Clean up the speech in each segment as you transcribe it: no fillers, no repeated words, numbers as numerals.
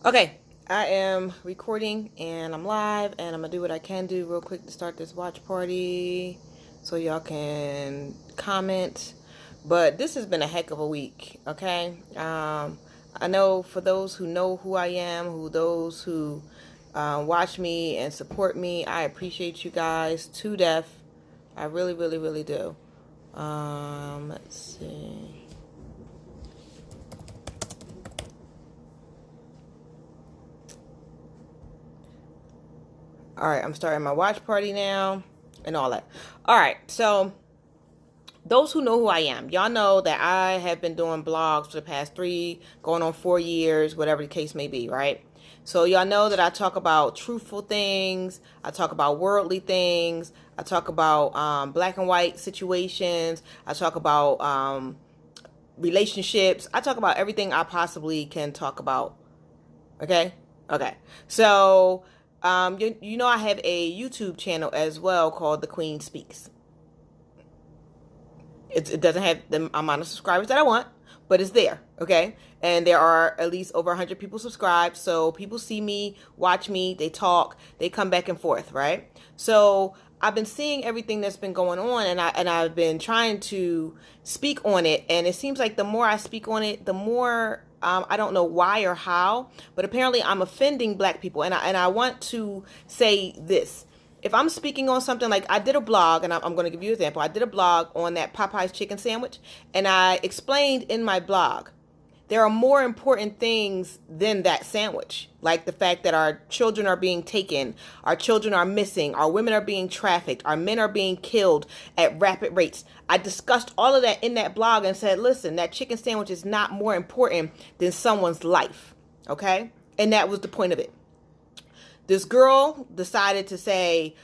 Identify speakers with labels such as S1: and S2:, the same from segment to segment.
S1: Okay, I am recording and I'm live and I'm gonna do what I can do real quick to start this watch party so y'all can comment. But this has been a heck of a week, okay? I know for those who know who I am, those who watch me and support me, I appreciate you guys to death. I really, really, really do. Let's see. All right, I'm starting my watch party now and all that. All right, so those who know who I am, y'all know that I have been doing blogs for the past 3, going on 4 years, whatever the case may be, right? So y'all know that I talk about truthful things. I talk about worldly things. I talk about black and white situations. I talk about relationships. I talk about everything I possibly can talk about. Okay? Okay. So you know I have a YouTube channel as well called The Queen Speaks. It doesn't have the amount of subscribers that I want, but it's there, okay? And there are at least over 100 people subscribed, so people see me, watch me, they talk, they come back and forth, right? So I've been seeing everything that's been going on, and I've been trying to speak on it, and it seems like the more I speak on it, the more I don't know why or how, but apparently I'm offending black people, and I want to say this. If I'm speaking on something, like I did a blog, and I'm going to give you an example. I did a blog on that Popeyes chicken sandwich, and I explained in my blog, there are more important things than that sandwich, like the fact that our children are being taken, our children are missing, our women are being trafficked, our men are being killed at rapid rates. I discussed all of that in that blog and said, listen, that chicken sandwich is not more important than someone's life, okay? And that was the point of it. This girl decided to say,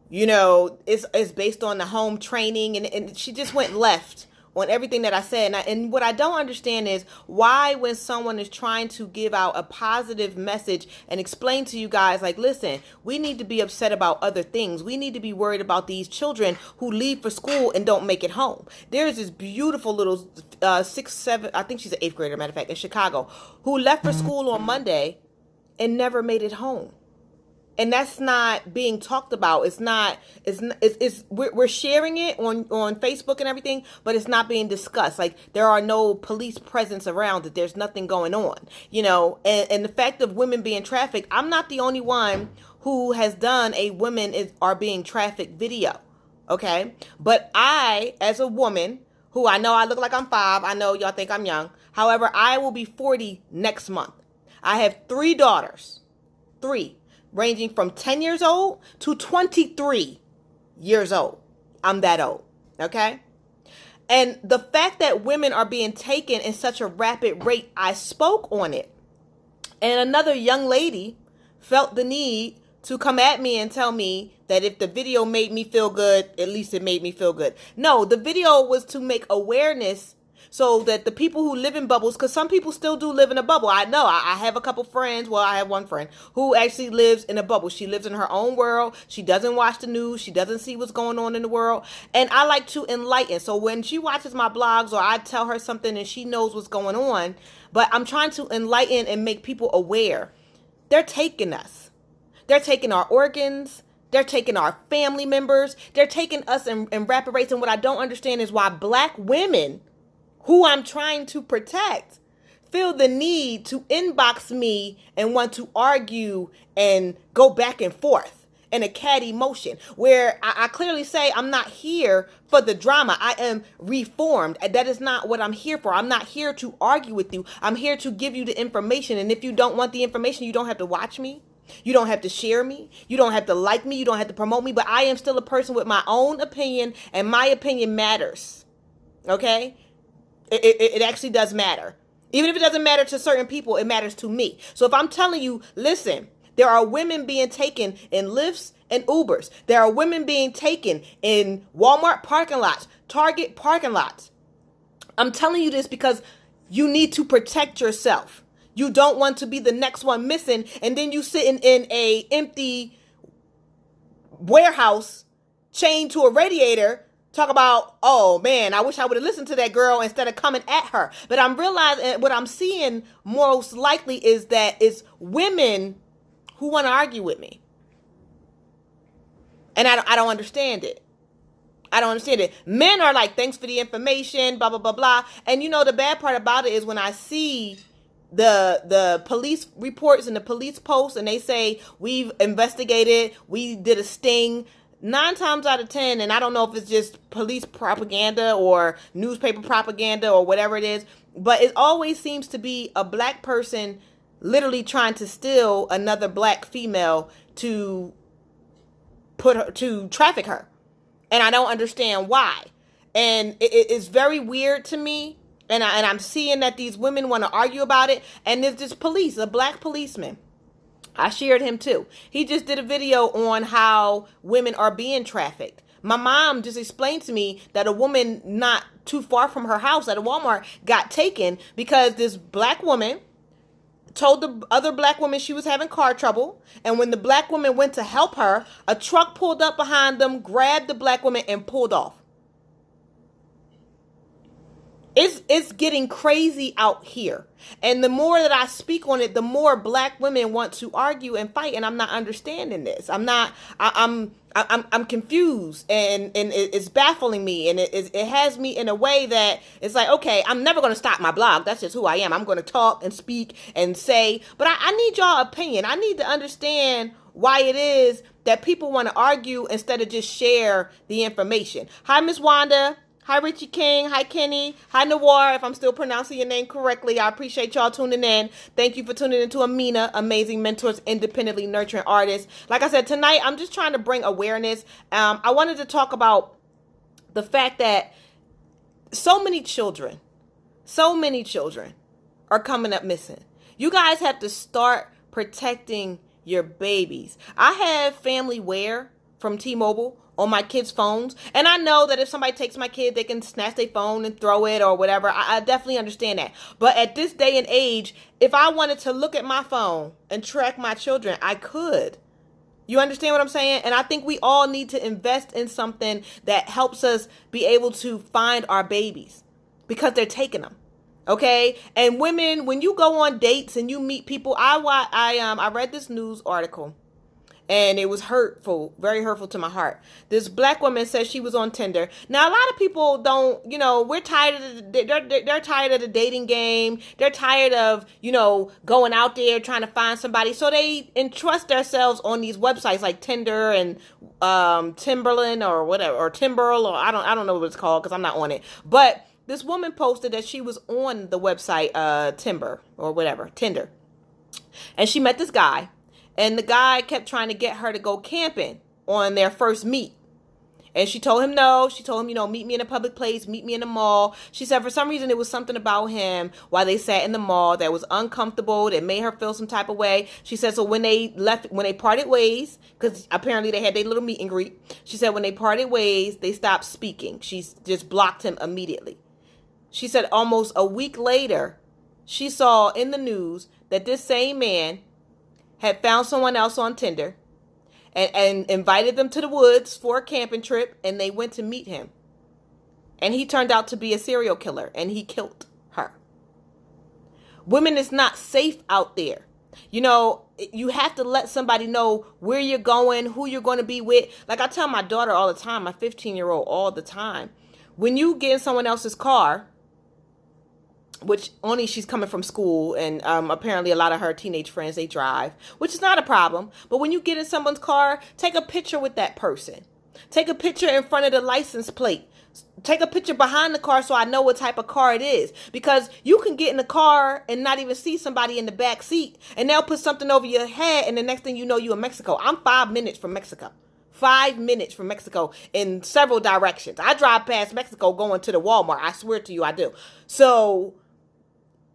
S1: you know, it's based on the home training, and she just went left on everything that I said. And what I don't understand is why, when someone is trying to give out a positive message and explain to you guys, like, listen, we need to be upset about other things. We need to be worried about these children who leave for school and don't make it home. There's this beautiful little 6, 7, I think she's an 8th grader, matter of fact, in Chicago, who left for school on Monday and never made it home. And that's not being talked about. We're sharing it on Facebook and everything, but it's not being discussed. Like, there are no police presence around it. There's nothing going on, you know, and the fact of women being trafficked, I'm not the only one who has done a women are being trafficked video. Okay. But I, as a woman who, I know I look like I'm 5, I know y'all think I'm young. However, I will be 40 next month. I have 3 daughters, 3. Ranging from 10 years old to 23 years old. I'm that old, okay? And the fact that women are being taken in such a rapid rate, I spoke on it. And another young lady felt the need to come at me and tell me that if the video made me feel good, at least it made me feel good. No, the video was to make awareness so that the people who live in bubbles, because some people still do live in a bubble. I know. I have a couple friends. Well, I have one friend who actually lives in a bubble. She lives in her own world. She doesn't watch the news. She doesn't see what's going on in the world. And I like to enlighten. So when she watches my blogs or I tell her something and she knows what's going on, but I'm trying to enlighten and make people aware. They're taking us. They're taking our organs. They're taking our family members. They're taking us in rapid rates. And what I don't understand is why black women, who I'm trying to protect, feel the need to inbox me and want to argue and go back and forth in a catty motion, where I clearly say I'm not here for the drama. I am reformed. That is not what I'm here for. I'm not here to argue with you. I'm here to give you the information. And if you don't want the information, you don't have to watch me. You don't have to share me. You don't have to like me. You don't have to promote me. But I am still a person with my own opinion, and my opinion matters. Okay? It actually does matter. Even if it doesn't matter to certain people, it matters to me. So if I'm telling you, listen, there are women being taken in Lyfts and Ubers. There are women being taken in Walmart parking lots, Target parking lots. I'm telling you this because you need to protect yourself. You don't want to be the next one missing, and then you sitting in a empty warehouse chained to a radiator Talk about, oh man, I wish I would have listened to that girl instead of coming at her. But I'm realizing what I'm seeing most likely is that it's women who want to argue with me. And I don't understand it. I don't understand it. Men are like, thanks for the information, blah, blah, blah, blah. And you know, the bad part about it is when I see the police reports and the police posts and they say, we've investigated, we did a sting. 9 times out of 10, and I don't know if it's just police propaganda or newspaper propaganda or whatever it is, but it always seems to be a black person literally trying to steal another black female to traffic her. And I don't understand why. And it's very weird to me. And I'm seeing that these women want to argue about it. And there's this police, a black policeman. I shared him too. He just did a video on how women are being trafficked. My mom just explained to me that a woman not too far from her house at a Walmart got taken because this black woman told the other black woman she was having car trouble. And when the black woman went to help her, a truck pulled up behind them, grabbed the black woman and pulled off. It's getting crazy out here. And the more that I speak on it, the more black women want to argue and fight. And I'm not understanding this. I'm confused and it's baffling me. And it has me in a way that it's like, okay, I'm never going to stop my blog. That's just who I am. I'm going to talk and speak and say, but I need y'all opinion. I need to understand why it is that people want to argue instead of just share the information. Hi, Miss Wanda. Hi, Richie King. Hi, Kenny. Hi, Nawar, if I'm still pronouncing your name correctly. I appreciate y'all tuning in. Thank you for tuning into Ameena, Amazing Mentors, Independently Nurturing Artists. Like I said, tonight, I'm just trying to bring awareness. I wanted to talk about the fact that so many children are coming up missing. You guys have to start protecting your babies. I have family wear from T-Mobile on my kids' phones. And I know that if somebody takes my kid, they can snatch their phone and throw it or whatever. I definitely understand that. But at this day and age, if I wanted to look at my phone and track my children, I could. You understand what I'm saying? And I think we all need to invest in something that helps us be able to find our babies because they're taking them. Okay? And women, when you go on dates and you meet people, I read this news article. And it was hurtful, very hurtful to my heart. This black woman says she was on Tinder. Now, a lot of people don't, we're tired of they're tired of the dating game. They're tired of, going out there trying to find somebody. So they entrust themselves on these websites like Tinder and Timberland or whatever, or Timberl, or I don't know what it's called because I'm not on it. But this woman posted that she was on the website Tinder. And she met this guy. And the guy kept trying to get her to go camping on their first meet. And she told him no. She told him, meet me in a public place, meet me in the mall. She said for some reason it was something about him while they sat in the mall that was uncomfortable, that made her feel some type of way. She said so when they parted ways, because apparently they had their little meet and greet. She said when they parted ways, they stopped speaking. She just blocked him immediately. She said almost a week later, she saw in the news that this same man had found someone else on Tinder and invited them to the woods for a camping trip, and they went to meet him. And he turned out to be a serial killer, and he killed her. Women is not safe out there. You have to let somebody know where you're going, who you're going to be with. Like I tell my daughter all the time, my 15-year-old all the time, when you get in someone else's car, which only she's coming from school, and apparently a lot of her teenage friends, they drive, which is not a problem. But when you get in someone's car, take a picture with that person. Take a picture in front of the license plate. Take a picture behind the car so I know what type of car it is. Because you can get in the car and not even see somebody in the back seat, and they'll put something over your head, and the next thing you know, you're in Mexico. I'm 5 minutes from Mexico. 5 minutes from Mexico in several directions. I drive past Mexico going to the Walmart. I swear to you, I do. So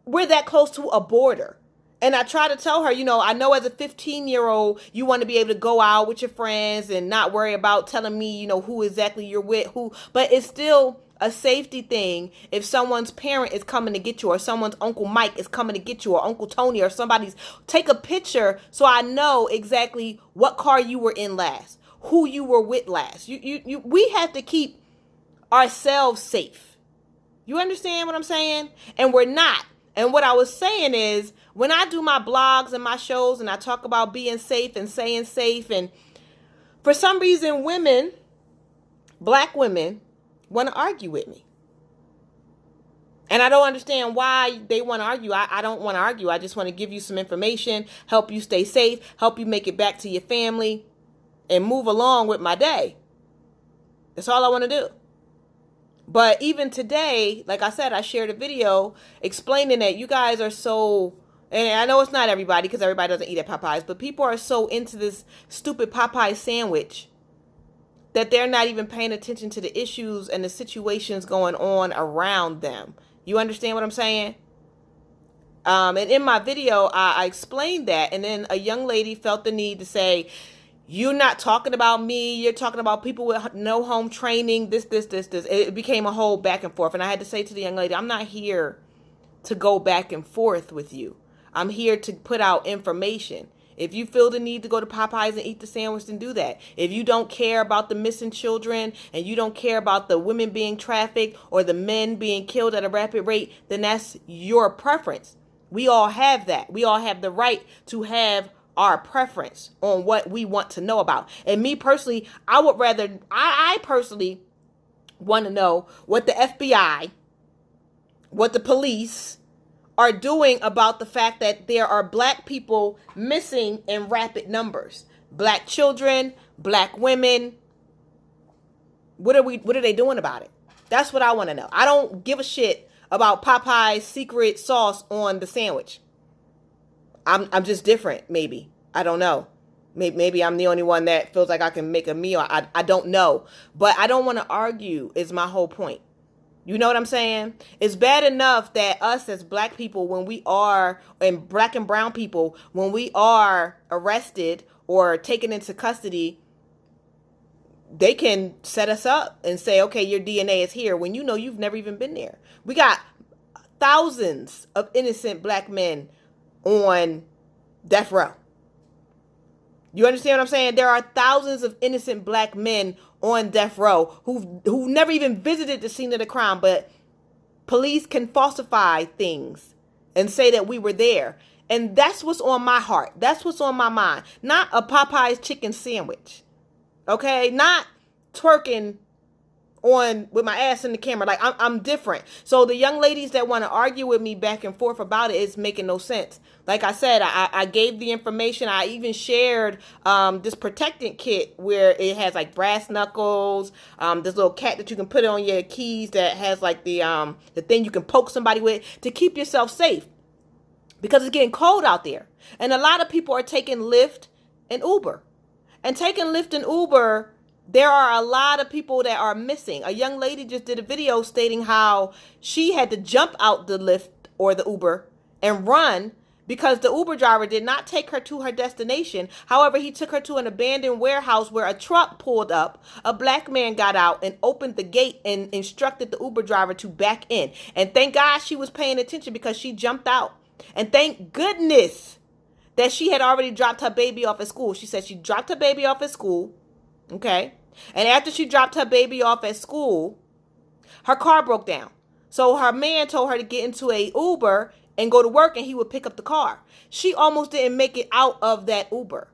S1: we're that close to a border. And I try to tell her, I know as a 15-year-old, you want to be able to go out with your friends and not worry about telling me, who exactly you're with, but it's still a safety thing if someone's parent is coming to get you, or someone's Uncle Mike is coming to get you, or Uncle Tony, or somebody's. Take a picture so I know exactly what car you were in last, who you were with last. We have to keep ourselves safe. You understand what I'm saying? And we're not. And what I was saying is, when I do my blogs and my shows and I talk about being safe and saying safe, and for some reason women, black women, want to argue with me. And I don't understand why they want to argue. I don't want to argue. I just want to give you some information, help you stay safe, help you make it back to your family, and move along with my day. That's all I want to do. But even today, like I said, I shared a video explaining that you guys are so, and I know it's not everybody because everybody doesn't eat at Popeyes, but people are so into this stupid Popeye sandwich that they're not even paying attention to the issues and the situations going on around them. You understand what I'm saying? And in my video, I explained that. And then a young lady felt the need to say, you're not talking about me. You're talking about people with no home training, this. It became a whole back and forth. And I had to say to the young lady, I'm not here to go back and forth with you. I'm here to put out information. If you feel the need to go to Popeyes and eat the sandwich, then do that. If you don't care about the missing children and you don't care about the women being trafficked or the men being killed at a rapid rate, then that's your preference. We all have that. We all have the right to have our preference on what we want to know about. And me personally, I personally want to know what the FBI, what the police are doing about the fact that there are black people missing in rapid numbers. Black children, black women. What are they doing about it? That's what I want to know. I don't give a shit about Popeye's secret sauce on the sandwich. I'm just different, maybe. I don't know. Maybe I'm the only one that feels like I can make a meal. I don't know. But I don't want to argue is my whole point. You know what I'm saying? It's bad enough that us as black people, when we are, and black and brown people, when we are arrested or taken into custody, they can set us up and say, okay, your DNA is here, when you know you've never even been there. We got thousands of innocent black men on death row. You understand what I'm saying? There are thousands of innocent black men on death row who never even visited the scene of the crime, but police can falsify things and say that we were there. And that's what's on my heart. That's what's on my mind. Not a Popeye's chicken sandwich. Okay? Not twerking on with my ass in the camera. Like, I'm different. So the young ladies that want to argue with me back and forth about it is making no sense. Like I said, I gave the information. I even shared this protectant kit where it has like brass knuckles, this little cat that you can put on your keys that has like the thing you can poke somebody with to keep yourself safe, because it's getting cold out there. And a lot of people are taking Lyft and Uber. And taking Lyft and Uber, there are a lot of people that are missing. A young lady just did a video stating how she had to jump out the Lyft or the Uber and run because the Uber driver did not take her to her destination. However, he took her to an abandoned warehouse where a truck pulled up. A black man got out and opened the gate and instructed the Uber driver to back in. And thank God she was paying attention, because she jumped out. And thank goodness that she had already dropped her baby off at school. She said she dropped her baby off at school. Okay. And after she dropped her baby off at school, her car broke down. So her man told her to get into a Uber and go to work, and he would pick up the car. She almost didn't make it out of that Uber.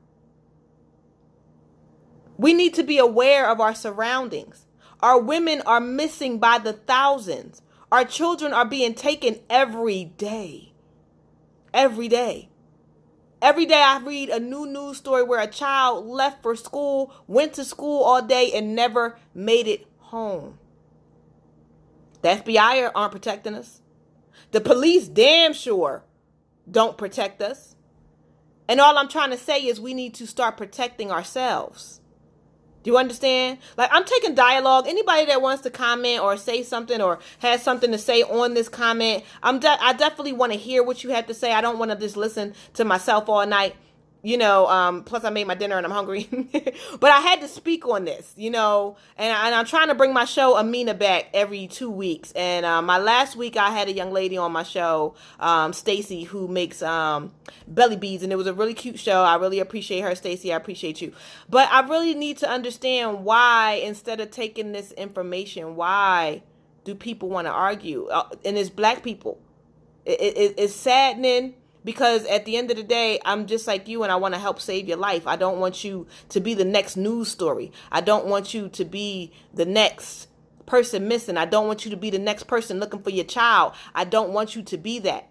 S1: We need to be aware of our surroundings. Our women are missing by the thousands. Our children are being taken every day. Every day. Every day I read a new news story where a child left for school, went to school all day, and never made it home. The FBI aren't protecting us. The police damn sure don't protect us. And all I'm trying to say is we need to start protecting ourselves. Do you understand? Like, I'm taking dialogue. Anybody that wants to comment or say something or has something to say on this comment, I definitely want to hear what you have to say. I don't want to just listen to myself all night. Plus I made my dinner and I'm hungry. But I had to speak on this, and I'm trying to bring my show Ameena back every 2 weeks. And my last week I had a young lady on my show, Stacy, who makes belly beads, and it was a really cute show. I really appreciate her, Stacy. I appreciate you. But I really need to understand why, instead of taking this information, why do people want to argue? And it's black people. It's saddening, because at the end of the day, I'm just like you, and I want to help save your life. I don't want you to be the next news story. I don't want you to be the next person missing. I don't want you to be the next person looking for your child. I don't want you to be that.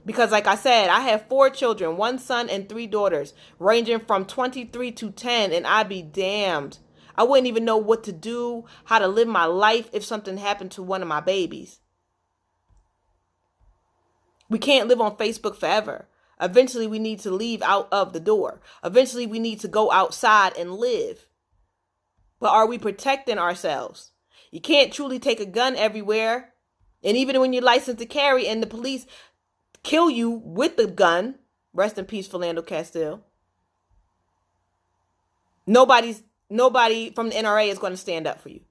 S1: Because like I said, I have 4 children, 1 son and 3 daughters, ranging from 23 to 10, and I'd be damned. I wouldn't even know what to do, how to live my life if something happened to one of my babies. We can't live on Facebook forever. Eventually, we need to leave out of the door. Eventually, we need to go outside and live. But are we protecting ourselves? You can't truly take a gun everywhere. And even when you're licensed to carry and the police kill you with the gun, rest in peace, Philando Castile, nobody from the NRA is going to stand up for you.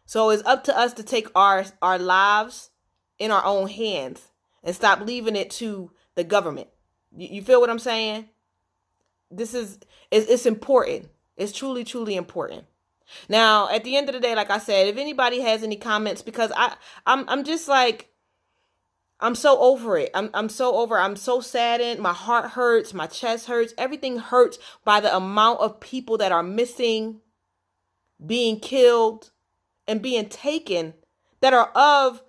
S1: So it's up to us to take our lives in our own hands and stop leaving it to the government. You feel what I'm saying? It's important. It's truly, truly important. Now, at the end of the day, like I said, if anybody has any comments, because I'm just like, I'm so over it. I'm so over it. I'm so saddened. My heart hurts. My chest hurts. Everything hurts by the amount of people that are missing, being killed, and being taken that are of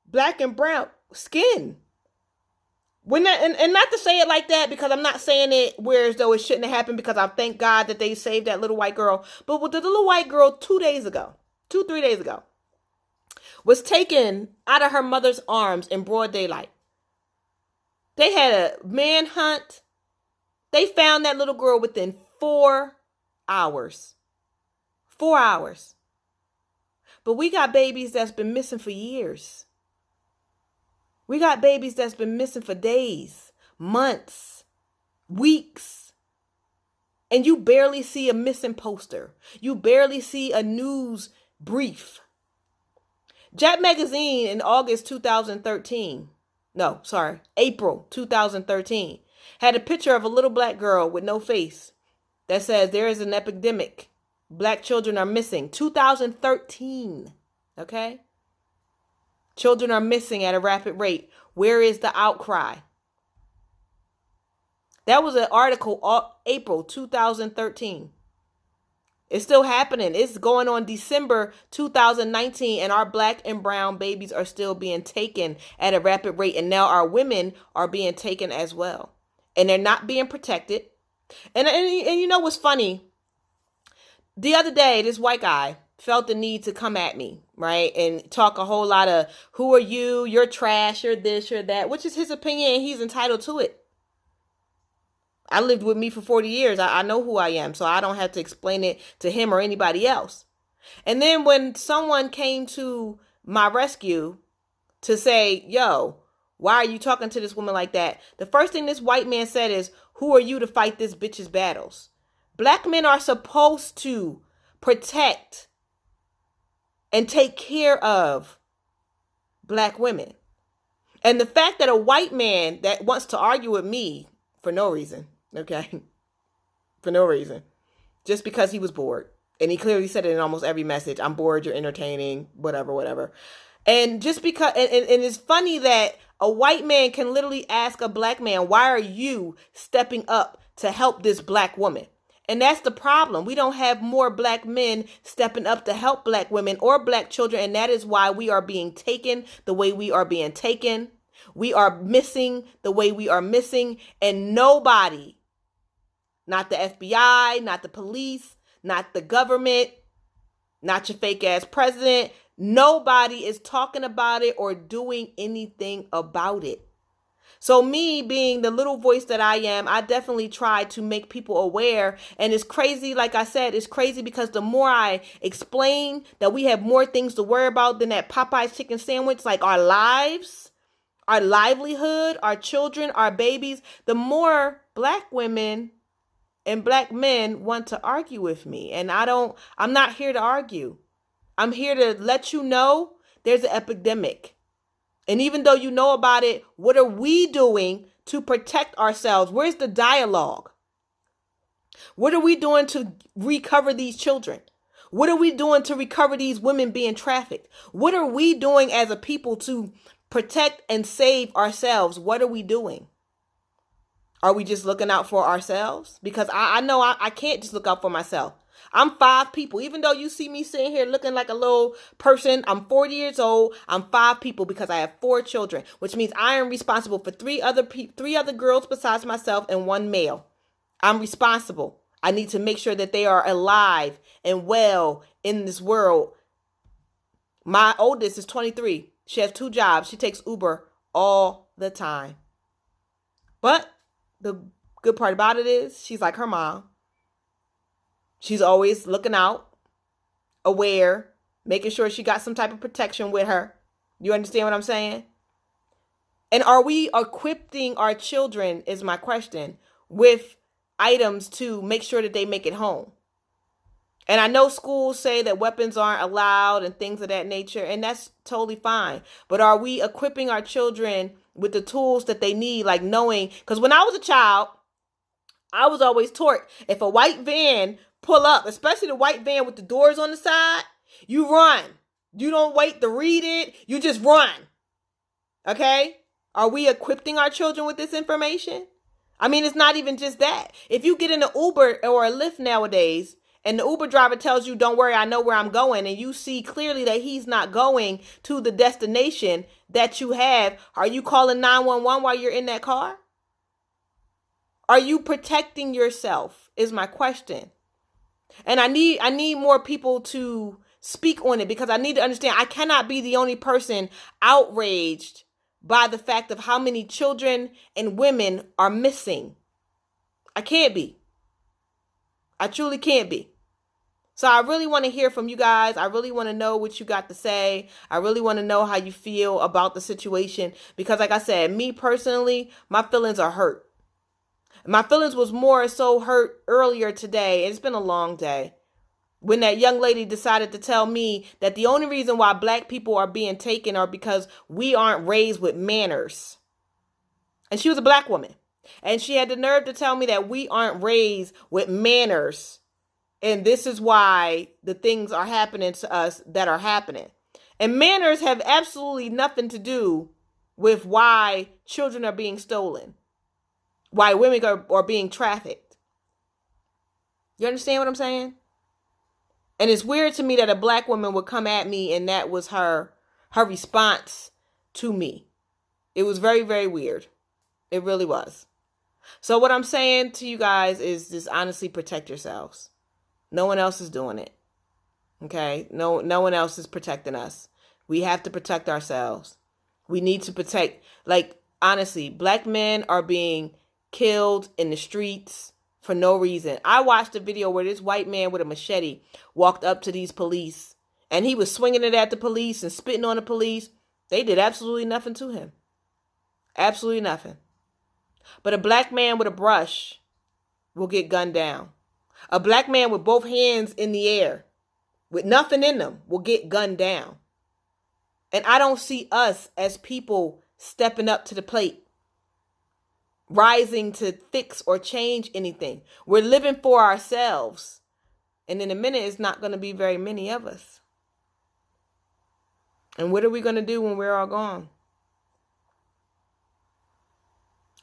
S1: black and brown skin. When that, and not to say it like that, because I'm not saying it where as though it shouldn't have happened, because I thank God that they saved that little white girl. But with the little white girl 3 days ago, was taken out of her mother's arms in broad daylight. They had a manhunt. They found that little girl within 4 hours. 4 hours. But we got babies that's been missing for years. We got babies that's been missing for days, months, weeks. And you barely see a missing poster. You barely see a news brief. Jet Magazine in April 2013, had a picture of a little black girl with no face that says there is an epidemic. Black children are missing. 2013, okay? Children are missing at a rapid rate. Where is the outcry? That was an article, April 2013. It's still happening. It's going on December 2019, and our black and brown babies are still being taken at a rapid rate. And now our women are being taken as well. And they're not being protected. And you know what's funny? The other day, this white guy felt the need to come at me, right? And talk a whole lot of, who are you? You're trash, you're this, you're that, which is his opinion, and he's entitled to it. I lived with me for 40 years. I know who I am, so I don't have to explain it to him or anybody else. And then when someone came to my rescue to say, yo, why are you talking to this woman like that? The first thing this white man said is, who are you to fight this bitch's battles? Black men are supposed to protect and take care of black women. And the fact that a white man that wants to argue with me for no reason, okay, for no reason, just because he was bored, and he clearly said it in almost every message, I'm bored, you're entertaining, whatever. And just because, and it's funny that a white man can literally ask a black man, why are you stepping up to help this black woman? And that's the problem. We don't have more black men stepping up to help black women or black children. And that is why we are being taken the way we are being taken. We are missing the way we are missing. And nobody, not the FBI, not the police, not the government, not your fake ass president, nobody is talking about it or doing anything about it. So me being the little voice that I am, I definitely try to make people aware. And it's crazy, like I said, it's crazy because the more I explain that we have more things to worry about than that Popeyes chicken sandwich, like our lives, our livelihood, our children, our babies, the more black women and black men want to argue with me. And I'm not here to argue. I'm here to let you know there's an epidemic. And even though you know about it, what are we doing to protect ourselves? Where's the dialogue? What are we doing to recover these children? What are we doing to recover these women being trafficked? What are we doing as a people to protect and save ourselves? What are we doing? Are we just looking out for ourselves? Because I know I can't just look out for myself. I'm 5 people. Even though you see me sitting here looking like a little person, I'm 40 years old. I'm 5 people because I have 4 children, which means I am responsible for 3 other girls besides myself and 1 male. I'm responsible. I need to make sure that they are alive and well in this world. My oldest is 23. She has 2 jobs. She takes Uber all the time. But the good part about it is she's like her mom. She's always looking out, aware, making sure she got some type of protection with her. You understand what I'm saying? And are we equipping our children, is my question, with items to make sure that they make it home? And I know schools say that weapons aren't allowed and things of that nature, and that's totally fine. But are we equipping our children with the tools that they need, like knowing? Because when I was a child, I was always taught if a white van pull up, especially the white van with the doors on the side, you run. You don't wait to read it. You just run. Okay? Are we equipping our children with this information? I mean, it's not even just that. If you get in an Uber or a Lyft nowadays, and the Uber driver tells you, don't worry, I know where I'm going, and you see clearly that he's not going to the destination that you have, are you calling 911 while you're in that car? Are you protecting yourself, is my question. And I need more people to speak on it, because I need to understand I cannot be the only person outraged by the fact of how many children and women are missing. I can't be. I truly can't be. So I really want to hear from you guys. I really want to know what you got to say. I really want to know how you feel about the situation, because like I said, me personally, my feelings are hurt. My feelings was more so hurt earlier today. It's been a long day. When that young lady decided to tell me that the only reason why black people are being taken are because we aren't raised with manners. And she was a black woman. And she had the nerve to tell me that we aren't raised with manners. And this is why the things are happening to us that are happening. And manners have absolutely nothing to do with why children are being stolen. Why women are being trafficked. You understand what I'm saying? And it's weird to me that a black woman would come at me and that was her response to me. It was very, very weird. It really was. So what I'm saying to you guys is just honestly protect yourselves. No one else is doing it. Okay? No one else is protecting us. We have to protect ourselves. We need to protect, like, honestly, black men are being killed in the streets for no reason. I watched a video where this white man with a machete walked up to these police and he was swinging it at the police and spitting on the police. They did absolutely nothing to him. Absolutely nothing. But a black man with a brush will get gunned down. A black man with both hands in the air with nothing in them will get gunned down. And I don't see us as people stepping up to the plate, rising to fix or change anything. We're living for ourselves. And in a minute, it's not going to be very many of us. And what are we going to do when we're all gone?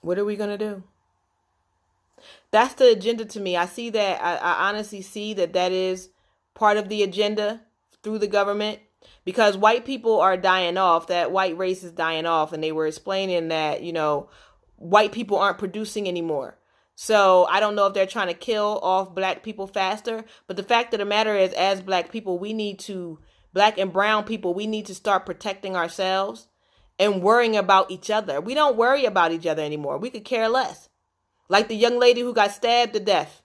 S1: What are we going to do? That's the agenda to me. I see that. I honestly see that is part of the agenda through the government, because white people are dying off. That white race is dying off. And they were explaining that, white people aren't producing anymore. So I don't know if they're trying to kill off black people faster. But the fact of the matter is, as black people, black and brown people, we need to start protecting ourselves and worrying about each other. We don't worry about each other anymore. We could care less. Like the young lady who got stabbed to death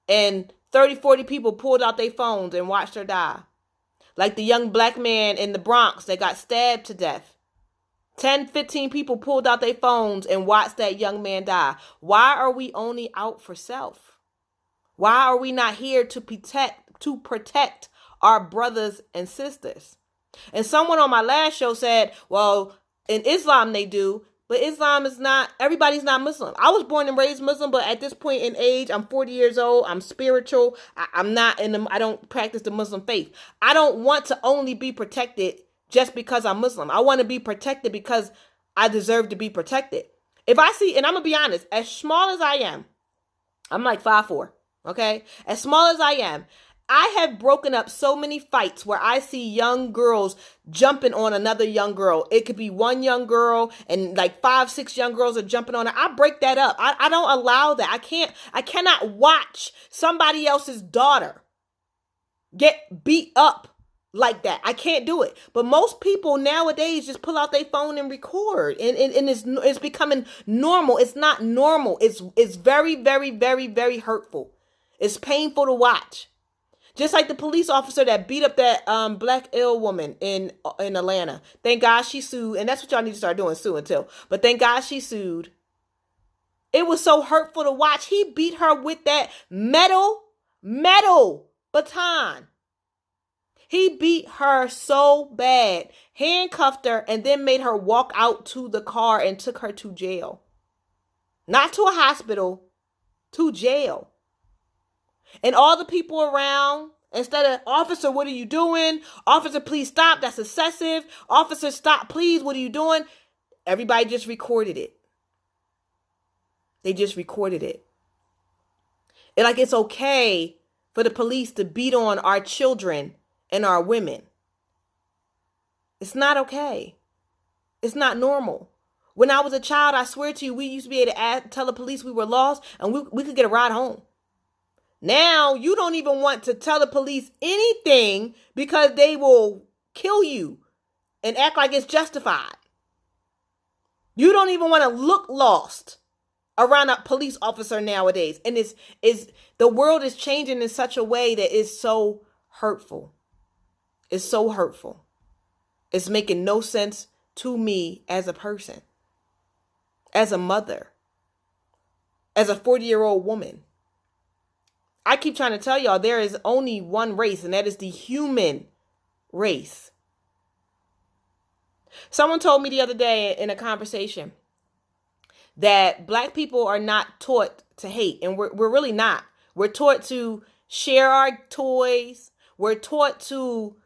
S1: and 30, 40 people pulled out their phones and watched her die. Like the young black man in the Bronx that got stabbed to death. 10, 15 people pulled out their phones and watched that young man die. Why are we only out for self? Why are we not here to protect our brothers and sisters? And someone on my last show said, well, in Islam they do, but Islam is not, everybody's not Muslim. I was born and raised Muslim, but at this point in age, I'm 40 years old. I'm spiritual. I don't practice the Muslim faith. I don't want to only be protected just because I'm Muslim. I want to be protected because I deserve to be protected. If I see, and I'm going to be honest, as small as I am, I'm like 5'4", okay? As small as I am, I have broken up so many fights where I see young girls jumping on another young girl. It could be one young girl and like 5, 6 young girls are jumping on her. I break that up. I don't allow that. I cannot watch somebody else's daughter get beat up like that. I can't do it. But most people nowadays just pull out their phone and record, and it's becoming normal. It's not normal. It's very, very, very, very hurtful. It's painful to watch. Just like the police officer that beat up that black ill woman in Atlanta. Thank God she sued, and that's what y'all need to start doing, suing too. But thank God she sued. It was so hurtful to watch. He beat her with that metal baton. He beat her so bad, handcuffed her, and then made her walk out to the car and took her to jail. Not to a hospital, to jail. And all the people around, instead of, officer, what are you doing? Officer, please stop. That's excessive. Officer, stop, please. What are you doing? Everybody just recorded it. They just recorded it. And like it's okay for the police to beat on our children and our women. It's not okay. It's not normal. When I was a child, I swear to you, we used to be able to tell the police we were lost and we could get a ride home. Now you don't even want to tell the police anything because they will kill you and act like it's justified. You don't even want to look lost around a police officer nowadays. And the world is changing in such a way that is so hurtful. It's so hurtful. It's making no sense to me as a person, as a mother, as a 40-year-old woman. I keep trying to tell y'all there is only one race, and that is the human race. Someone told me the other day in a conversation that black people are not taught to hate, and we're really not. We're taught to share our toys. We're taught to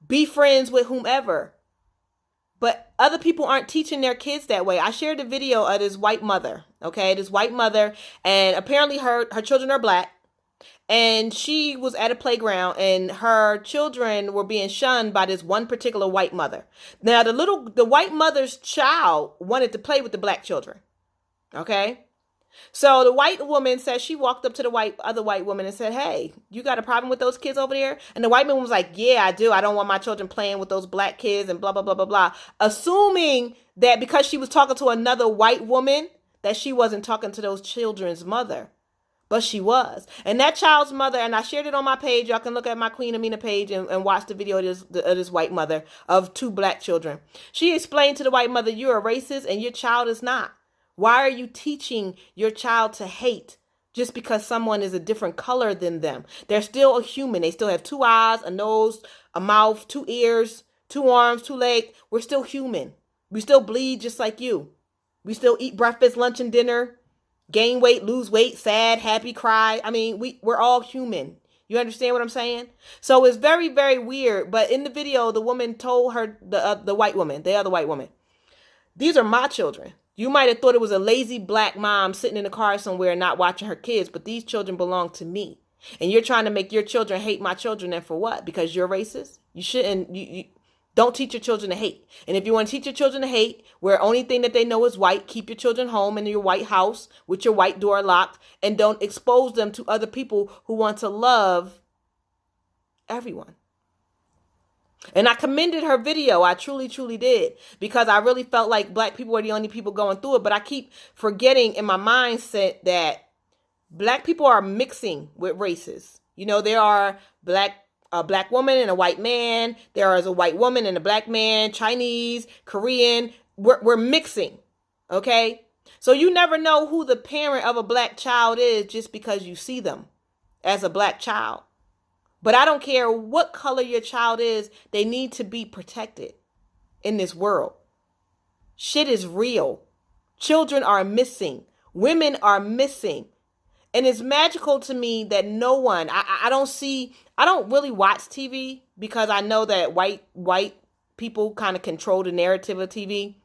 S1: be friends with whomever. But other people aren't teaching their kids that way. I shared a video of this white mother, okay? This white mother, and apparently her children are black. And she was at a playground and her children were being shunned by this one particular white mother. Now, the white mother's child wanted to play with the black children. Okay. So the white woman said, she walked up to the other white woman and said, hey, you got a problem with those kids over there? And the white woman was like, yeah, I do. I don't want my children playing with those black kids and blah, blah, blah, blah, blah. Assuming that because she was talking to another white woman, that she wasn't talking to those children's mother. But she was. And that child's mother, and I shared it on my page. Y'all can look at my Queen Ameena page and watch the video of this white mother of 2 black children. She explained to the white mother, you're a racist and your child is not. Why are you teaching your child to hate just because someone is a different color than them? They're still a human. They still have 2 eyes, a nose, a mouth, 2 ears, 2 arms, 2 legs. We're still human. We still bleed just like you. We still eat breakfast, lunch, and dinner. Gain weight, lose weight, sad, happy, cry. I mean, we're all human. You understand what I'm saying? So it's very, very weird. But in the video, the woman told her, the other white woman, these are my children. You might have thought it was a lazy black mom sitting in the car somewhere and not watching her kids, but these children belong to me. And you're trying to make your children hate my children, and for what? Because you're racist? You shouldn't. You don't teach your children to hate. And if you want to teach your children to hate, where only thing that they know is white, keep your children home in your white house with your white door locked, and don't expose them to other people who want to love everyone. And I commended her video. I truly, truly did, because I really felt like black people were the only people going through it. But I keep forgetting in my mindset that black people are mixing with races. You know, there are a black woman and a white man. There is a white woman and a black man, Chinese, Korean. We're mixing. Okay. So you never know who the parent of a black child is just because you see them. as a black child. But I don't care what color your child is, they need to be protected in this world. Shit is real. Children are missing. Women are missing. And it's magical to me that no one, I don't really watch TV because I know that white people kind of control the narrative of TV.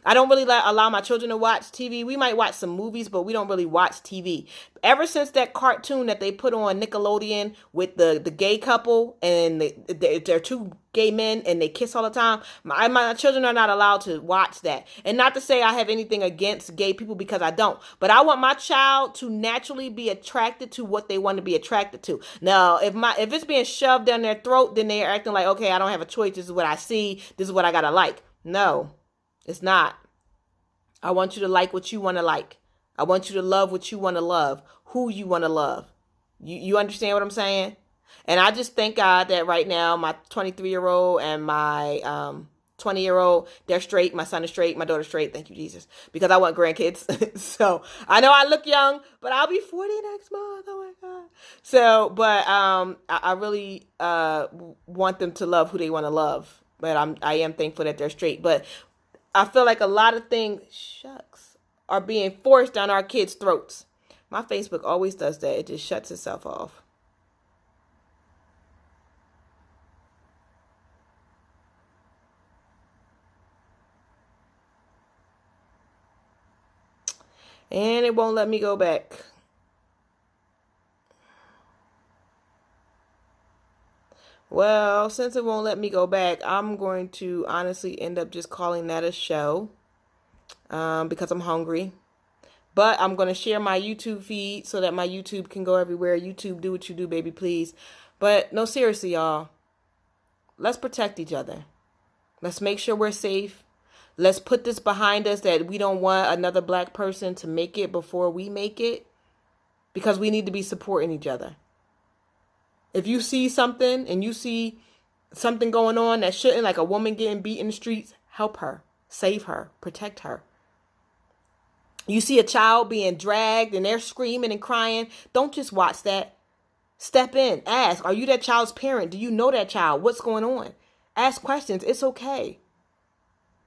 S1: I don't really allow my children to watch TV. We might watch some movies, but we don't really watch TV. Ever since that cartoon that they put on Nickelodeon with the gay couple and they're two gay men and they kiss all the time, my children are not allowed to watch that. And not to say I have anything against gay people, because I don't. But I want my child to naturally be attracted to what they want to be attracted to. Now, if it's being shoved down their throat, then they're acting like, okay, I don't have a choice. This is what I see. This is what I gotta like. No. It's not. I want you to like what you want to like. I want you to love what you want to love, who you want to love. You understand what I'm saying? And I just thank God that right now my 23-year-old and my 20-year-old, they're straight. My son is straight. My daughter's straight. Thank you, Jesus. Because I want grandkids. So I know I look young, but I'll be 40 next month. Oh my God. So, but I really want them to love who they want to love. But I am thankful that they're straight. But I feel like a lot of things, are being forced down our kids' throats. My Facebook always does that. It just shuts itself off. And it won't let me go back. Well, since it won't let me go back, I'm going to honestly end up just calling that a show because I'm hungry. But I'm going to share my YouTube feed so that my YouTube can go everywhere. YouTube, do what you do, baby, please. But no, seriously, y'all. Let's protect each other. Let's make sure we're safe. Let's put this behind us that we don't want another black person to make it before we make it, because we need to be supporting each other. If you see something and you see something going on that shouldn't, like a woman getting beat in the streets, help her, save her, protect her. You see a child being dragged and they're screaming and crying, don't just watch that. Step in, ask, are you that child's parent? Do you know that child? What's going on? Ask questions. It's okay.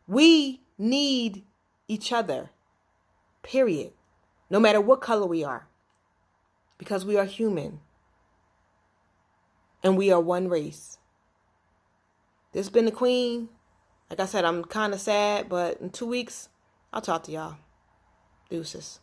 S1: We need each other, period. No matter what color we are, because we are human. And we are one race. This has been the Queen. Like I said, I'm kind of sad, but in 2 weeks, I'll talk to y'all. Deuces.